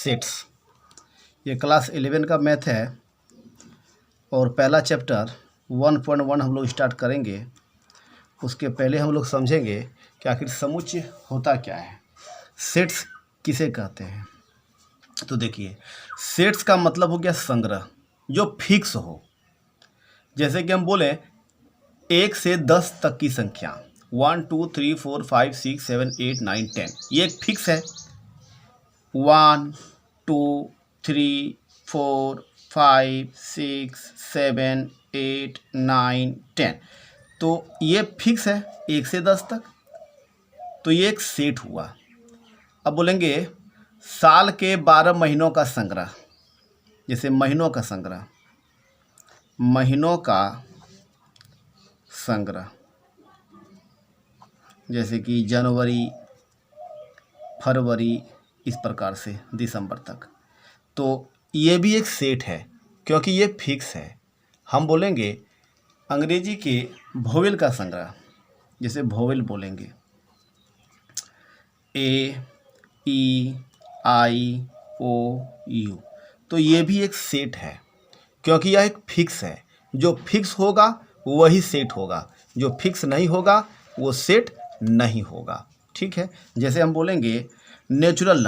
Sets. ये class 11 का math है और पहला चैप्टर 1.1 हम लोग स्टार्ट करेंगे। उसके पहले हम लोग समझेंगे कि आखिर समुच्चय होता क्या है, सेट्स किसे कहते हैं। तो देखिए, सेट्स का मतलब हो गया संग्रह जो फिक्स हो। जैसे कि हम बोले 1 से 10 तक की संख्या 1 2 3 4 5 6 7 8 9 10, ये एक फिक्स है। 1 2 3 4 5 6 7 8 9 10, तो ये फिक्स है 1 से 10 तक, तो ये एक सेट हुआ। अब बोलेंगे साल के 12 महीनों का संग्रह, जैसे महीनों का संग्रह, जैसे कि जनवरी, फरवरी, इस प्रकार से दिसंबर तक, तो ये भी एक सेट है क्योंकि ये फिक्स है। हम बोलेंगे अंग्रेजी के वोवेल का संग्रह, जैसे वोवेल बोलेंगे ए ई आई ओ यू, तो ये भी एक सेट है क्योंकि यह एक फिक्स है। जो फिक्स होगा वही सेट होगा, जो फिक्स नहीं होगा वो सेट नहीं होगा। ठीक है, जैसे हम बोलेंगे नेचुरल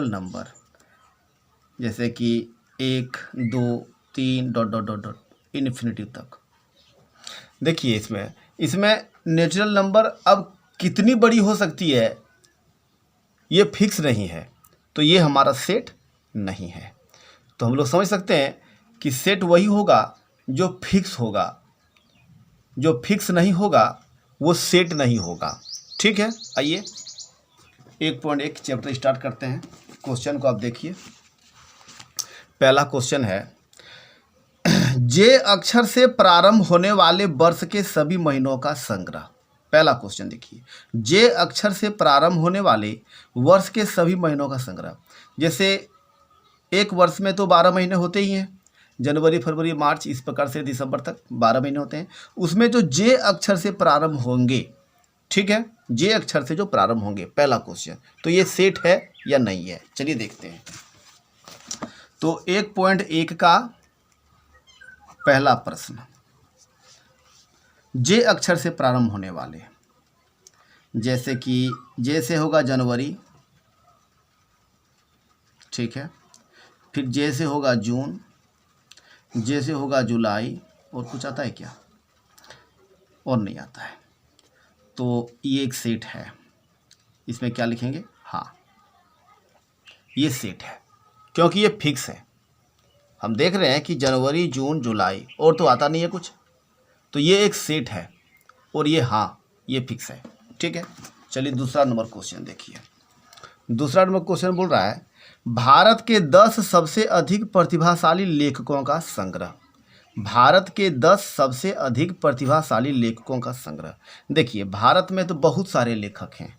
नंबर, जैसे कि 1 2 3 dot dot dot dot infinity तक। देखिए इसमें नेचुरल नंबर अब कितनी बड़ी हो सकती है ये फिक्स नहीं है, तो ये हमारा सेट नहीं है। तो हम लोग समझ सकते हैं कि सेट वही होगा जो फिक्स होगा, जो फिक्स नहीं होगा वो सेट नहीं होगा। ठीक है, आइए 1.1 चैप्टर स्टार्ट करते हैं। क्वेश्चन को आप देखिए। पहला क्वेश्चन है, जे अक्षर से प्रारंभ होने वाले वर्ष के सभी महीनों का संग्रह। पहला क्वेश्चन देखिए, जे अक्षर से प्रारंभ होने वाले वर्ष के सभी महीनों का संग्रह। जैसे एक वर्ष में तो 12 महीने होते ही हैं, जनवरी, फरवरी, मार्च, इस प्रकार से दिसंबर तक 12 महीने होते हैं। उसमें जो जे अक्षर से प्रारंभ होंगे, ठीक है, जे अक्षर से जो प्रारंभ होंगे, पहला क्वेश्चन, तो ये सेट है या नहीं है, चलिए देखते हैं। तो 1.1 का पहला प्रश्न, जे अक्षर से प्रारंभ होने वाले, जैसे कि जे से होगा जनवरी, ठीक है, फिर जे से होगा जून, जे से होगा जुलाई, और कुछ आता है क्या? और नहीं आता है। तो ये एक सेट है। इसमें क्या लिखेंगे? हाँ, ये सेट है क्योंकि ये फिक्स है। हम देख रहे हैं कि जनवरी, जून, जुलाई, और तो आता नहीं है कुछ, तो ये एक सेट है और ये हाँ, ये फिक्स है। ठीक है, चलिए दूसरा नंबर क्वेश्चन देखिए। दूसरा नंबर क्वेश्चन बोल रहा है, भारत के 10 सबसे अधिक प्रतिभाशाली लेखकों का संग्रह। भारत के 10 सबसे अधिक प्रतिभाशाली लेखकों का संग्रह। देखिए, भारत में तो बहुत सारे लेखक हैं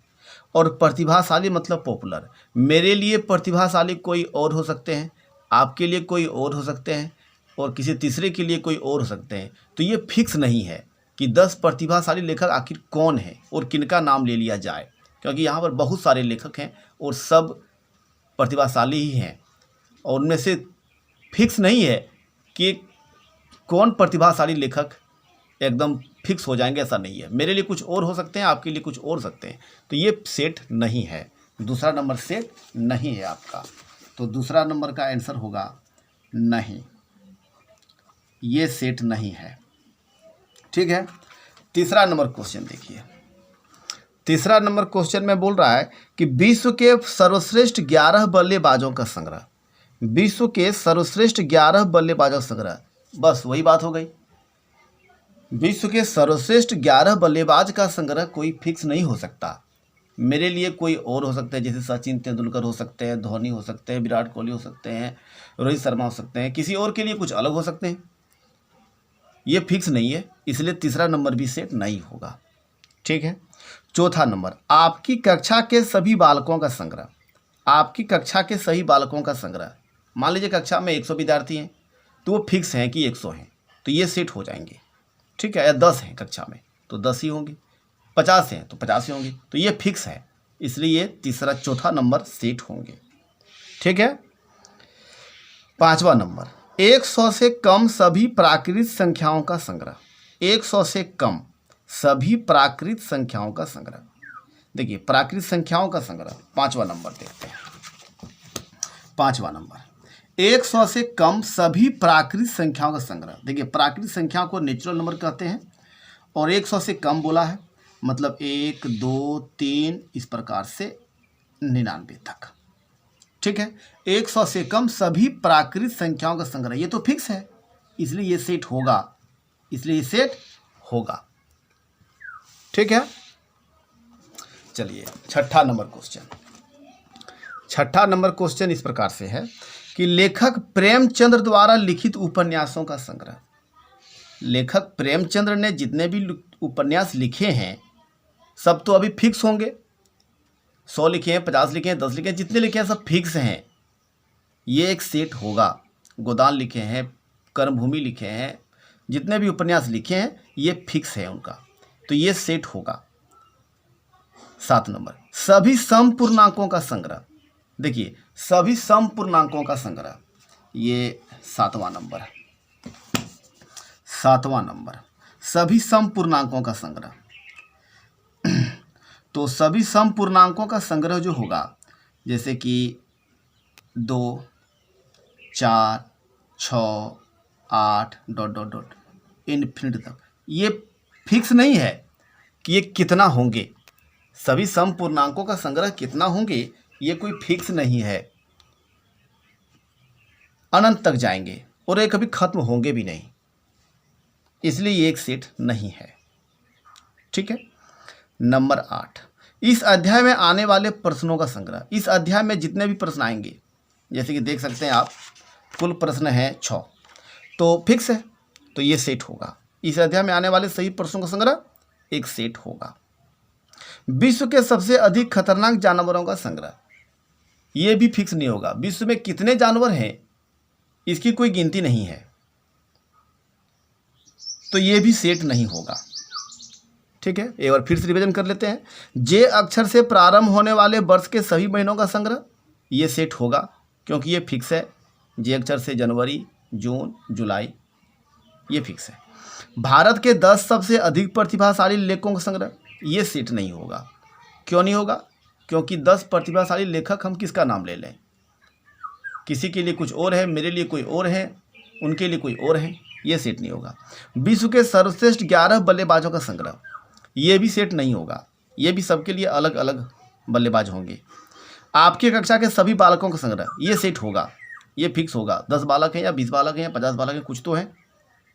और प्रतिभाशाली मतलब पॉपुलर। मेरे लिए प्रतिभाशाली कोई और हो सकते हैं, आपके लिए कोई और हो सकते हैं, और किसी तीसरे के लिए कोई और हो सकते हैं। तो ये फिक्स नहीं है कि 10 प्रतिभाशाली लेखक आखिर कौन है और किनका नाम ले लिया जाए, क्योंकि यहाँ पर बहुत सारे लेखक हैं और सब प्रतिभाशाली ही हैं, और उनमें से फिक्स नहीं है कि कौन प्रतिभाशाली लेखक एकदम फिक्स हो जाएंगे, ऐसा नहीं है। मेरे लिए कुछ और हो सकते हैं, आपके लिए कुछ और हो सकते हैं, तो ये सेट नहीं है। दूसरा नंबर सेट नहीं है आपका, तो दूसरा नंबर का आंसर होगा नहीं, ये सेट नहीं है। ठीक है, तीसरा नंबर क्वेश्चन देखिए। तीसरा नंबर क्वेश्चन में बोल रहा है कि विश्व के सर्वश्रेष्ठ 11 बल्लेबाजों का संग्रह। विश्व के सर्वश्रेष्ठ 11 बल्लेबाजों का संग्रह, बस वही बात हो गई। विश्व के सर्वश्रेष्ठ 11 बल्लेबाज का संग्रह कोई फिक्स नहीं हो सकता। मेरे लिए कोई और हो सकते हैं, जैसे सचिन तेंदुलकर हो सकते हैं, धोनी हो सकते हैं, विराट कोहली हो सकते हैं, रोहित शर्मा हो सकते हैं, किसी और के लिए कुछ अलग हो सकते हैं। ये फिक्स नहीं है, इसलिए तीसरा नंबर भी सेट नहीं होगा। ठीक है, चौथा नंबर, आपकी कक्षा के सभी बालकों का संग्रह। आपकी कक्षा के सभी बालकों का संग्रह। मान लीजिए कक्षा में 100 विद्यार्थी हैं, तो वो फिक्स हैं कि 100 हैं, तो ये सेट हो जाएंगे। ठीक है, या 10 हैं कक्षा में तो 10 ही होंगे, 50 हैं तो 50 ही होंगे, तो ये फिक्स है। इसलिए ये तीसरा चौथा नंबर सेट होंगे। ठीक है। पांचवा नंबर, 100 से कम सभी प्राकृत संख्याओं का संग्रह। 100 से कम सभी प्राकृत संख्याओं का संग्रह। देखिए प्राकृत संख्याओं का संग्रह, पांचवा नंबर देखते हैं। पांचवा नंबर, 100 से कम सभी प्राकृत संख्याओं का संग्रह। देखिए प्राकृत संख्याओं को नेचुरल नंबर कहते हैं और 100 से कम बोला है, मतलब 1, 2, 3 इस प्रकार से 99 तक। ठीक है। 100 से कम सभी प्राकृत संख्याओं का संग्रह, ये तो फिक्स है, इसलिए ये सेट होगा, इसलिए ये सेट होगा। ठीक है। चलिए छठा नंबर क्वेश्चन। छठा नंबर क्वेश्चन इस प्रकार से है कि लेखक प्रेमचंद्र द्वारा लिखित उपन्यासों का संग्रह। लेखक प्रेमचंद्र ने जितने भी उपन्यास लिखे हैं सब तो अभी फिक्स होंगे, 100 लिखे हैं, 50 लिखे हैं, 10 लिखे हैं, जितने लिखे हैं सब फिक्स हैं। ये एक सेट होगा। गोदान लिखे हैं, कर्मभूमि लिखे हैं, जितने भी उपन्यास लिखे हैं ये फिक्स है उनका, तो ये सेट होगा। 7 नंबर, सभी समपूर्णांकों का संग्रह। देखिए सभी समपूर्णांकों का संग्रह, ये 7वां नंबर है। 7वां नंबर, सभी समपूर्णांकों का संग्रह। तो सभी समपूर्णांकों का संग्रह जो होगा, जैसे कि 2, 4, 6, 8 ... इन्फिनिटी तक, ये फिक्स नहीं है कि ये कितना होंगे। सभी समपूर्णांकों का संग्रह कितना होंगे ये कोई फिक्स नहीं है, अनंत तक जाएंगे और ये कभी खत्म होंगे भी नहीं, इसलिए ये एक सेट नहीं है। ठीक है। नंबर 8, इस अध्याय में आने वाले प्रश्नों का संग्रह। इस अध्याय में जितने भी प्रश्न आएंगे, जैसे कि देख सकते हैं आप, कुल प्रश्न है 6, तो फिक्स है, तो ये सेट होगा। इस अध्याय में आने वाले सही प्रश्नों का संग्रह एक सेट होगा। विश्व के सबसे अधिक खतरनाक जानवरों का संग्रह, ये भी फिक्स नहीं होगा। विश्व में कितने जानवर हैं इसकी कोई गिनती नहीं है, तो ये भी सेट नहीं होगा। ठीक है। एक बार फिर से रिवीजन कर लेते हैं। जे अक्षर से प्रारंभ होने वाले वर्ष के सभी महीनों का संग्रह, ये सेट होगा क्योंकि ये फिक्स है। जे अक्षर से जनवरी, जून, जुलाई, ये फिक्स है। भारत के 10 सबसे अधिक प्रतिभाशाली लेखकों का संग्रह, ये सेट नहीं होगा। क्यों नहीं होगा? क्योंकि 10 प्रतिभाशाली लेखक हम किसका नाम ले लें, किसी के लिए कुछ और है, मेरे लिए कोई और है, उनके लिए कोई और है, ये सेट नहीं होगा। विश्व के सर्वश्रेष्ठ 11 बल्लेबाजों का संग्रह, ये भी सेट नहीं होगा। ये भी सबके लिए अलग अलग बल्लेबाज होंगे। आपकी कक्षा के सभी बालकों का संग्रह, ये सेट होगा, ये फिक्स होगा। 10 बालक हैं या 20 बालक हैं या 50 बालक हैं, कुछ तो हैं,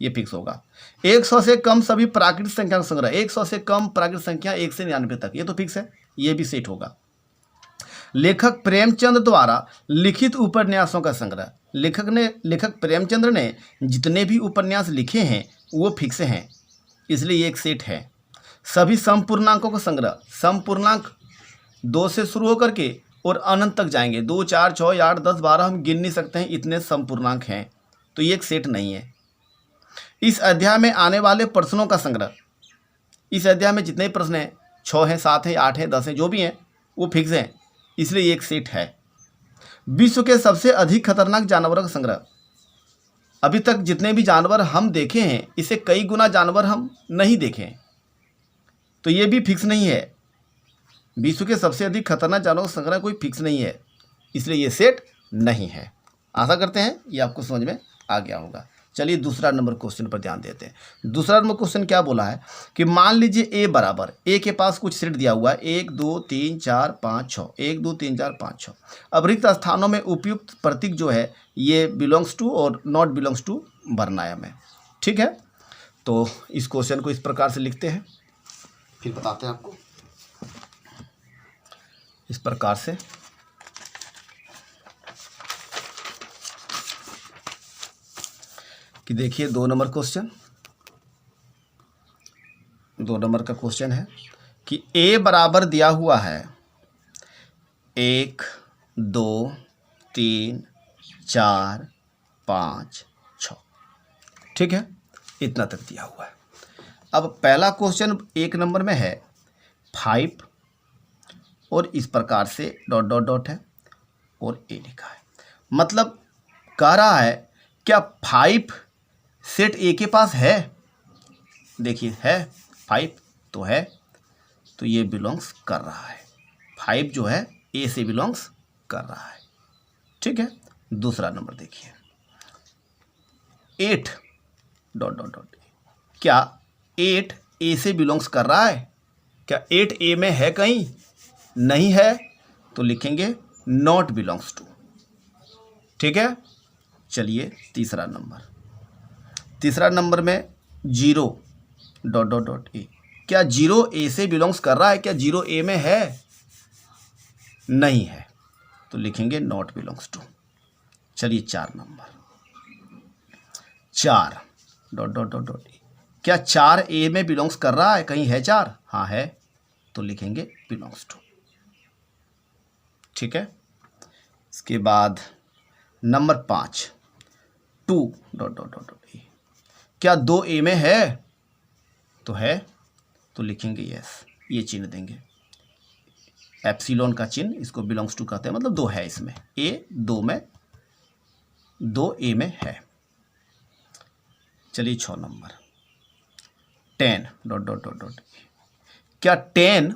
ये फिक्स होगा। 100 से कम सभी प्राकृतिक संख्या का संग्रह, 100 से कम प्राकृतिक संख्या 1 से 99 तक, ये तो फिक्स है, ये भी सेट होगा। लेखक प्रेमचंद द्वारा लिखित उपन्यासों का संग्रह, लेखक प्रेमचंद्र ने जितने भी उपन्यास लिखे हैं वो फिक्स हैं, इसलिए ये एक सेट है। सभी समपूर्णांकों का संग्रह, समपूर्णांक 2 से शुरू होकर के और अनंत तक जाएंगे, 2, 4, 6, 8, 10, 12 हम गिन नहीं सकते हैं, इतने समपूर्णांक हैं, तो ये एक सेट नहीं है। इस अध्याय में आने वाले प्रश्नों का संग्रह, इस अध्याय में जितने प्रश्न हैं, 6 हैं, 7 हैं, 8 हैं, 10 हैं, जो भी हैं वो फिक्स हैं, इसलिए एक सेट है। विश्व के सबसे अधिक खतरनाक जानवरों का संग्रह, अभी तक जितने भी जानवर हम देखे हैं इससे कई गुना जानवर हम नहीं देखे हैं, तो ये भी फिक्स नहीं है। विश्व के सबसे अधिक खतरनाक जानवरों का संग्रह कोई फिक्स नहीं है, इसलिए ये सेट नहीं है। आशा करते हैं ये आपको समझ में आ गया होगा। चलिए दूसरा नंबर क्वेश्चन पर ध्यान देते हैं। दूसरा नंबर क्वेश्चन क्या बोला है कि मान लीजिए ए बराबर, ए के पास कुछ सेट दिया हुआ है 1, 2, 3, 4, 5, 6, 1, 2, 3, 4, 5, 6। अब रिक्त स्थानों में उपयुक्त प्रतीक जो है ये बिलोंग्स टू और नॉट बिलोंग्स टू भरना है हमें। ठीक है, तो इस क्वेश्चन को इस प्रकार से लिखते हैं, फिर बताते हैं आपको। इस प्रकार से कि देखिए 2 नंबर क्वेश्चन, 2 नंबर का क्वेश्चन है कि ए बराबर दिया हुआ है 1, 2, 3, 4, 5, 6। ठीक है, इतना तक दिया हुआ है। अब पहला क्वेश्चन 1 नंबर में है 5, और इस प्रकार से डॉट डॉट डॉट है और ए लिखा है। मतलब कह रहा है क्या 5 सेट ए के पास है? देखिए है 5 तो है, तो ये बिलोंग्स कर रहा है। 5 जो है ए से बिलोंग्स कर रहा है। ठीक है, दूसरा नंबर देखिए 8 डॉट डॉट डॉट, क्या 8 ए से बिलोंग्स कर रहा है? क्या 8 ए में है कहीं? नहीं है, तो लिखेंगे नॉट बिलोंग्स टू। ठीक है, चलिए तीसरा नंबर में 0 डॉट डॉट डॉट ए, क्या 0 ए से बिलोंग्स कर रहा है? क्या 0 ए में है? नहीं है, तो लिखेंगे नॉट बिलोंग्स टू। चलिए 4 dot dot dot dot a, क्या 4 ए में बिलोंग्स कर रहा है? कहीं है 4? हाँ है, तो लिखेंगे बिलोंग्स टू। ठीक है, इसके बाद number 5 2 dot dot dot dot a, क्या 2 ए में है? तो है, तो लिखेंगे यस, ये चिन्ह देंगे एप्सिलॉन का चिन्ह, इसको बिलोंग्स टू कहते हैं, मतलब 2 है इसमें, ए 2 ए में है। चलिए 6 number 10 dot dot dot dot, क्या 10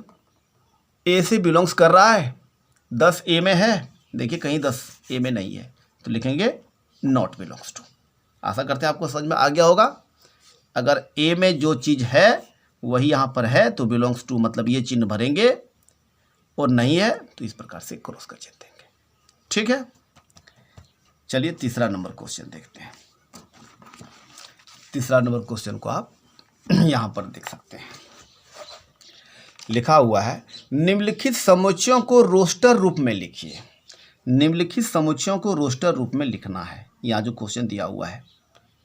ए से बिलोंग्स कर रहा है? 10 ए में है? देखिए कहीं 10 ए में नहीं है, तो लिखेंगे नॉट बिलोंग्स टू। आशा करते हैं आपको समझ में आ गया होगा। अगर ए में जो चीज़ है वही यहाँ पर है तो बिलोंग्स टू मतलब ये चिन्ह भरेंगे, और नहीं है तो इस प्रकार से क्रॉस कर देंगे। ठीक है, चलिए तीसरा नंबर क्वेश्चन देखते हैं। तीसरा नंबर क्वेश्चन को आप यहाँ पर देख सकते हैं, लिखा हुआ है निम्नलिखित समुच्चयों को रोस्टर रूप में लिखिए। निम्नलिखित समुच्चयों को रोस्टर रूप में लिखना है। यहाँ जो क्वेश्चन दिया हुआ है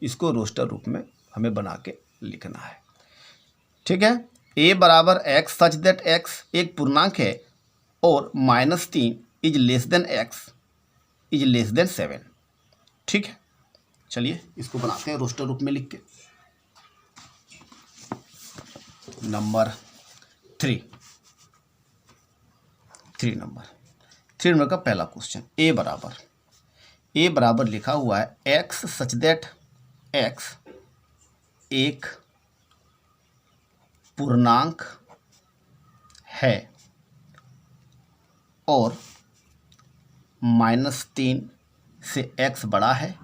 इसको रोस्टर रूप में हमें बना के लिखना है। ठीक है, a बराबर x सच दैट x एक पूर्णांक है और -3 is less than x is less than 7। ठीक है, चलिए इसको बनाते हैं रोस्टर रूप में लिख के। नंबर 3 नंबर का पहला क्वेश्चन, a बराबर लिखा हुआ है x सच दैट x एक पूर्णांक है और -3 से x बड़ा है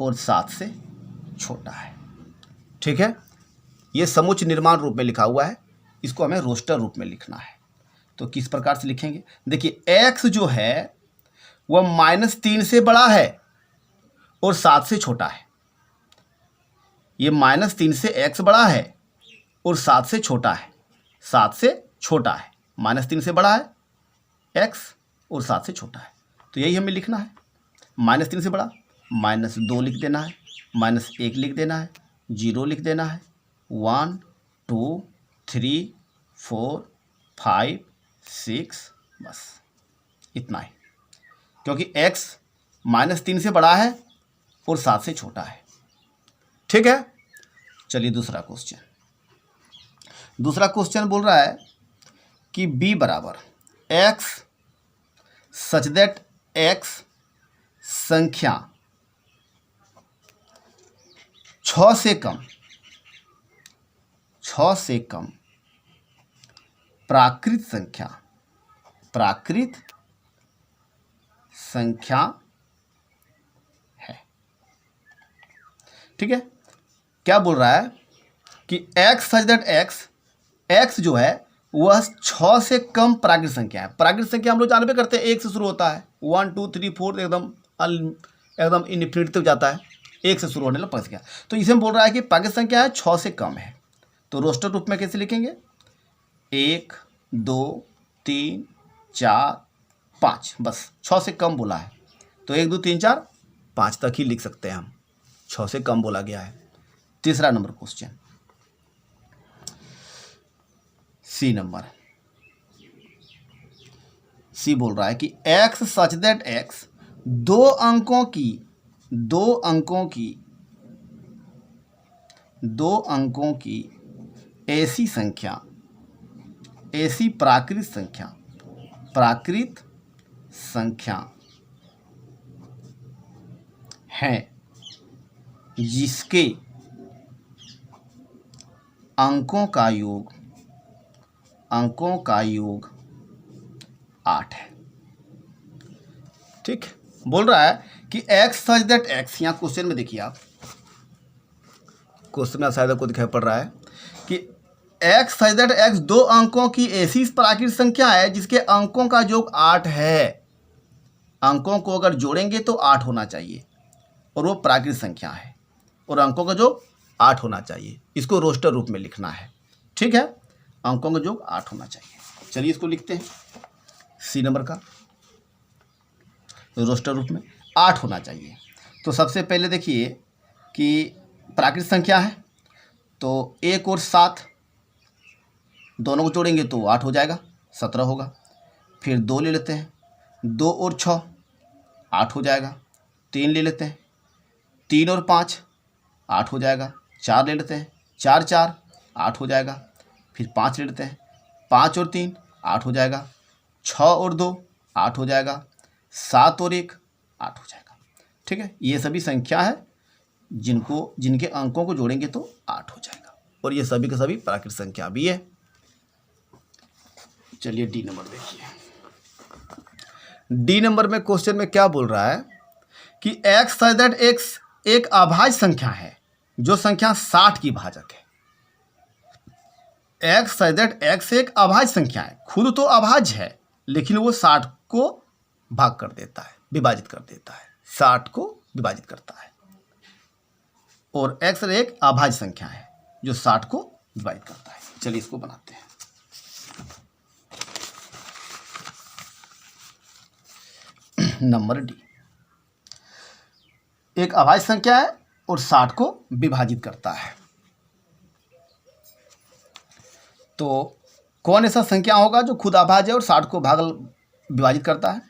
और 7 से छोटा है। ठीक है, ये समुच्चय निर्माण रूप में लिखा हुआ है, इसको हमें रोस्टर रूप में लिखना है। तो किस प्रकार से लिखेंगे? देखिए x जो है वह -3 से बड़ा है और 7 से छोटा है। ये -3 से x बड़ा है और 7 से छोटा है। 7 से छोटा है, -3 से बड़ा है x और 7 से छोटा है, तो यही हमें लिखना है। -3 से बड़ा -2 लिख देना है, -1 लिख देना है, 0 लिख देना है, 1 2 3 4 5 6, बस इतना ही, क्योंकि x -3 से बड़ा है और 7 से छोटा है। ठीक है, चलिए दूसरा क्वेश्चन बोल रहा है कि b बराबर x सच दैट x संख्या 6 से कम प्राकृत संख्या है। ठीक है, क्या बोल रहा है कि x सच दैट x जो है वह 6 से कम प्राकृत संख्या है। प्राकृत संख्या हम लोग जानबे करते हैं 1 से शुरू होता है, 1 2 3 4 एकदम इनफिनिटी तक जाता है, 1 से शुरू होने वाला संख्या। तो इसे हम बोल रहा है कि प्राकृत संख्या है 6 से कम है, तो रोस्टर रूप में कैसे लिखेंगे? 1 2 3 4 5, बस 6 से कम बोला है तो 1 2 3 4 5 तक ही लिख सकते हैं हम, 6 से कम बोला गया है। तीसरा नंबर क्वेश्चन सी बोल रहा है कि x सच दैट x दो अंकों की ऐसी प्राकृत संख्या प्राकृत संख्या है जिसके अंकों का योग 8 है। ठीक, बोल रहा है कि x सच दैट x, यहाँ क्वेश्चन में देखिए आप, क्वेश्चन में शायद आपको दिखाई पड़ रहा है कि x सच दैट x दो अंकों की ऐसी प्राकृत संख्या है जिसके अंकों का योग 8 है। अंकों को अगर जोड़ेंगे तो 8 होना चाहिए और वो प्राकृत संख्या है और अंकों का योग 8 होना चाहिए। इसको रोस्टर रूप में लिखना है। ठीक है, अंकों का योग 8 होना चाहिए। चलिए इसको लिखते हैं, सी नंबर का रोस्टर रूप में 8 होना चाहिए। तो सबसे पहले देखिए कि प्राकृत संख्या है तो 1 और 7 दोनों को जोड़ेंगे तो 8 हो जाएगा, 17 होगा। फिर 2 ले लेते हैं, 2 और 6 8 हो जाएगा। 3 ले लेते हैं, 3 और 5 8 हो जाएगा। 4 ले लेते हैं, 4 4 8 हो जाएगा। फिर 5 ले लेते हैं, 5 और 3 8 हो जाएगा। 6 और 2 8 हो जाएगा। 7 और 1 8 हो जाएगा। ठीक है, ये सभी संख्या है जिनके अंकों को जोड़ेंगे तो 8 हो जाएगा और ये सभी के सभी प्राकृत संख्या भी है। चलिए डी नंबर देखिए। डी नंबर में क्वेश्चन में क्या बोल रहा है कि x सच दैट x एक अभाज्य संख्या है जो संख्या 60 की भाजक है। x सच दैट x एक अभाज्य संख्या है, खुद तो अभाज्य है लेकिन वो 60 को भाग कर देता है, विभाजित कर देता है, 60 को विभाजित करता है। और x एक अभाज्य संख्या है जो 60 को विभाजित करता है। चलिए इसको बनाते हैं। नंबर डी, एक अभाज्य संख्या है और 60 को विभाजित करता है। तो कौन ऐसा संख्या होगा जो खुद अभाज्य है और 60 को विभाजित करता है?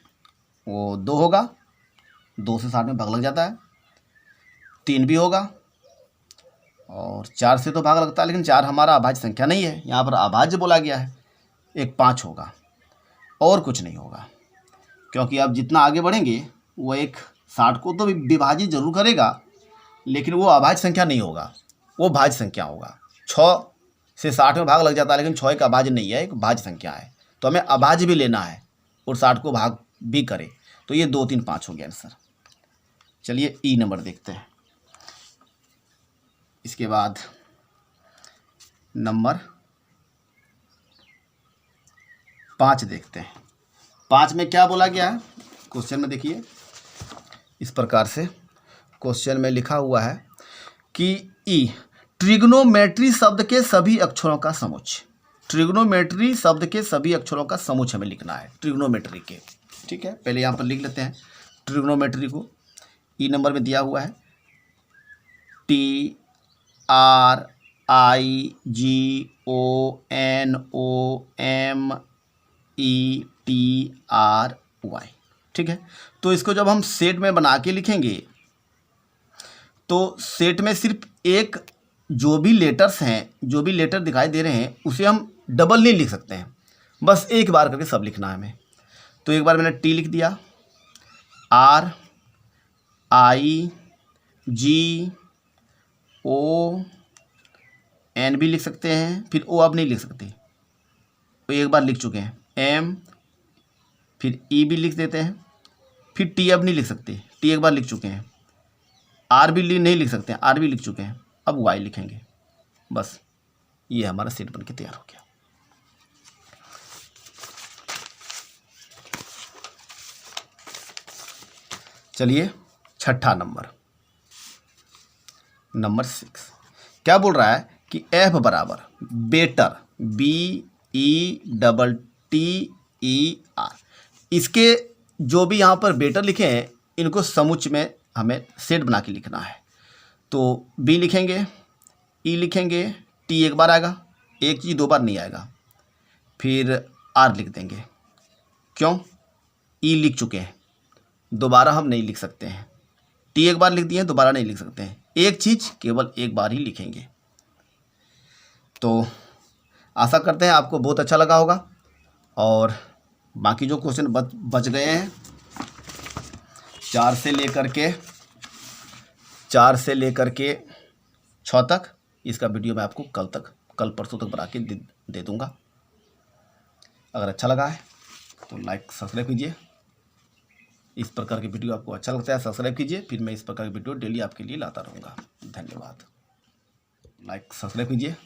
वो 2 होगा, 2 से 60 में भाग लग जाता है। 3 भी होगा और 4 से तो भाग लगता है लेकिन 4 हमारा अभाज्य संख्या नहीं है, यहाँ पर अभाज्य बोला गया है। एक 5 होगा और कुछ नहीं होगा, क्योंकि आप जितना आगे बढ़ेंगे वो एक 60 को तो विभाजित जरूर करेगा लेकिन वो अभाज्य संख्या नहीं होगा, वो भाज्य संख्या होगा। 6 से 60 में भाग लग जाता है लेकिन 6 एक अभाज्य नहीं है, एक भाज्य संख्या है। तो हमें अभाज्य भी लेना है और 60 को भाग भी करे, तो ये 2 3 5 हो गया आंसर। चलिए ई नंबर देखते हैं। इसके बाद नंबर 5 देखते हैं। 5 में क्या बोला गया है क्वेश्चन में देखिए, इस प्रकार से क्वेश्चन में लिखा हुआ है कि ई ट्रिग्नोमेट्री शब्द के सभी अक्षरों का समुच्चय। ट्रिग्नोमेट्री शब्द के सभी अक्षरों का समुच्चय हमें लिखना है, ट्रिग्नोमेट्री के। ठीक है, पहले यहाँ पर लिख लेते हैं ट्रिग्नोमेट्री को। ई नंबर में दिया हुआ है TRIGONOMETRY। ठीक है, तो इसको जब हम सेट में बना के लिखेंगे तो सेट में सिर्फ एक जो भी लेटर्स हैं, जो भी लेटर दिखाई दे रहे हैं उसे हम डबल नहीं लिख सकते हैं, बस एक बार करके सब लिखना है हमें। तो एक बार मैंने टी लिख दिया, RIGON भी लिख सकते हैं, फिर O अब नहीं लिख सकते, तो एक बार लिख चुके हैं। M, फिर E भी लिख देते हैं, फिर T अब नहीं लिख सकते, T एक बार लिख चुके हैं। R भी नहीं लिख सकते हैं, R भी लिख चुके हैं। अब Y लिखेंगे, बस ये हमारा सेट बन के तैयार हो गया। चलिए छठा नंबर 6 क्या बोल रहा है कि F बराबर बेटर BETTER, इसके जो भी यहाँ पर बेटर लिखे हैं इनको समुच्चय में हमें सेट बना के लिखना है। तो B लिखेंगे, E लिखेंगे, T एक बार आएगा, एक चीज़ 2 बार नहीं आएगा, फिर R लिख देंगे। क्यों? E लिख चुके हैं, दोबारा हम नहीं लिख सकते हैं। T एक बार लिख दिए, दोबारा नहीं लिख सकते हैं, एक चीज़ केवल एक बार ही लिखेंगे। तो आशा करते हैं आपको बहुत अच्छा लगा होगा और बाकी जो क्वेश्चन बच गए हैं 4 से लेकर के 6 तक, इसका वीडियो मैं आपको कल परसों तक बना के दे दूँगा। अगर अच्छा लगा है तो लाइक सब्सक्राइब कीजिए। इस प्रकार के वीडियो आपको अच्छा लगता है सब्सक्राइब कीजिए, फिर मैं इस प्रकार की वीडियो डेली आपके लिए लाता रहूँगा। धन्यवाद। लाइक सब्सक्राइब कीजिए।